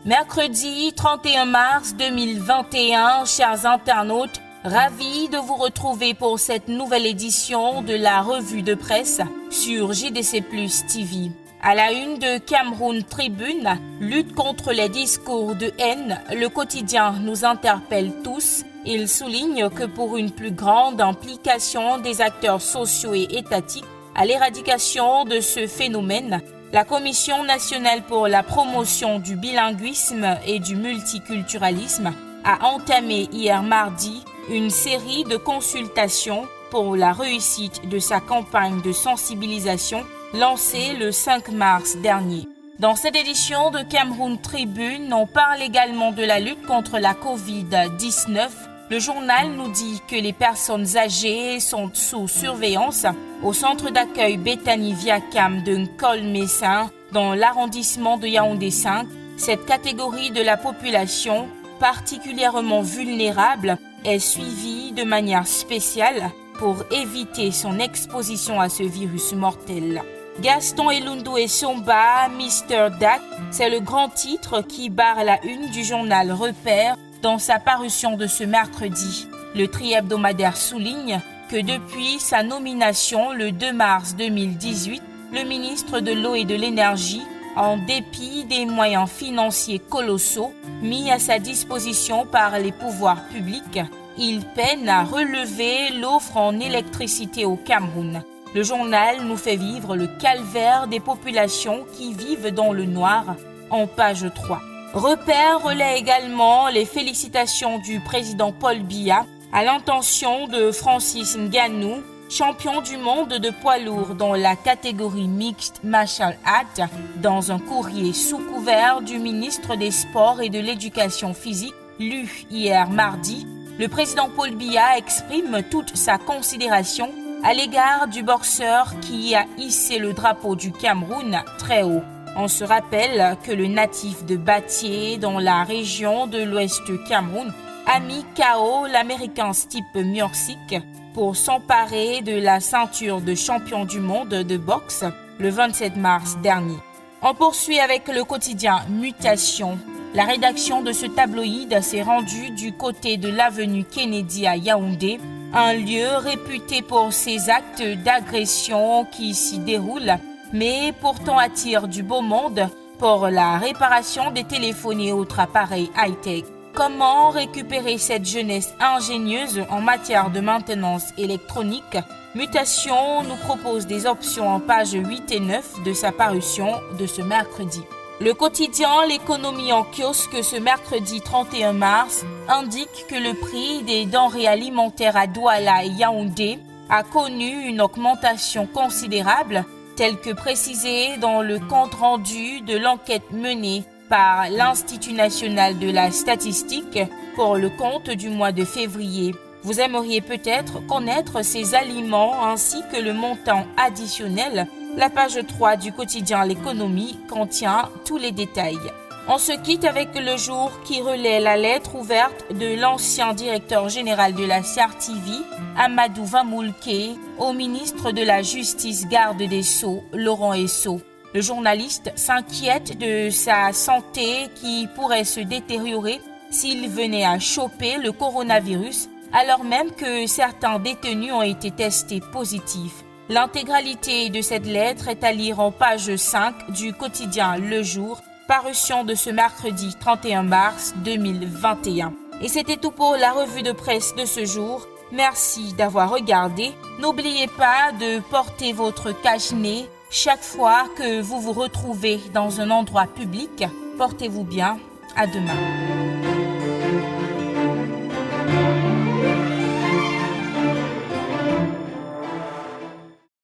Mercredi 31 mars 2021, chers internautes, ravis de vous retrouver pour cette nouvelle édition de la revue de presse sur JDC Plus TV. À la une de Cameroun Tribune, lutte contre les discours de haine, le quotidien nous interpelle tous. Il souligne que pour une plus grande implication des acteurs sociaux et étatiques à l'éradication de ce phénomène, la Commission nationale pour la promotion du bilinguisme et du multiculturalisme a entamé hier mardi une série de consultations pour la réussite de sa campagne de sensibilisation lancée le 5 mars dernier. Dans cette édition de Cameroun Tribune, on parle également de la lutte contre la Covid-19. Le journal nous dit que les personnes âgées sont sous surveillance au centre d'accueil Bethany Viacam de Nkol-Messin dans l'arrondissement de Yaoundé 5. Cette catégorie de la population, particulièrement vulnérable, est suivie de manière spéciale pour éviter son exposition à ce virus mortel. Gaston Elundou et Somba, Mr. Dak, c'est le grand titre qui barre la une du journal Repère dans sa parution de ce mercredi. Le tri-hebdomadaire souligne que depuis sa nomination le 2 mars 2018, le ministre de l'Eau et de l'Énergie, en dépit des moyens financiers colossaux mis à sa disposition par les pouvoirs publics, il peine à relever l'offre en électricité au Cameroun. Le journal nous fait vivre le calvaire des populations qui vivent dans le noir en page 3. Repère relaie également les félicitations du président Paul Biya à l'intention de Francis Ngannou, champion du monde de poids lourd dans la catégorie mixte martial art, dans un courrier sous couvert du ministre des Sports et de l'Éducation physique, lu hier mardi. Le président Paul Biya exprime toute sa considération à l'égard du boxeur qui a hissé le drapeau du Cameroun très haut. On se rappelle que le natif de Batié, dans la région de l'ouest du Cameroun, a mis KO l'Américain Stipe Miocic pour s'emparer de la ceinture de champion du monde de boxe le 27 mars dernier. On poursuit avec le quotidien Mutation. La rédaction de ce tabloïd s'est rendue du côté de l'avenue Kennedy à Yaoundé, un lieu réputé pour ses actes d'agression qui s'y déroulent, mais pourtant attire du beau monde pour la réparation des téléphones et autres appareils high-tech. Comment récupérer cette jeunesse ingénieuse en matière de maintenance électronique? Mutation nous propose des options en pages 8 et 9 de sa parution de ce mercredi. Le quotidien L'économie en kiosque ce mercredi 31 mars indique que le prix des denrées alimentaires à Douala et Yaoundé a connu une augmentation considérable, telle que précisée dans le compte-rendu de l'enquête menée par l'Institut national de la statistique pour le compte du mois de février. Vous aimeriez peut-être connaître ces aliments ainsi que le montant additionnel. La page 3 du quotidien L'économie contient tous les détails. On se quitte avec Le Jour qui relaie la lettre ouverte de l'ancien directeur général de la CRTV, Amadou Vamoulke, au ministre de la Justice garde des Sceaux, Laurent Esso. Le journaliste s'inquiète de sa santé qui pourrait se détériorer s'il venait à choper le coronavirus, alors même que certains détenus ont été testés positifs. L'intégralité de cette lettre est à lire en page 5 du quotidien Le Jour, parution de ce mercredi 31 mars 2021. Et c'était tout pour la revue de presse de ce jour. Merci d'avoir regardé. N'oubliez pas de porter votre cache-nez chaque fois que vous vous retrouvez dans un endroit public. Portez-vous bien. À demain.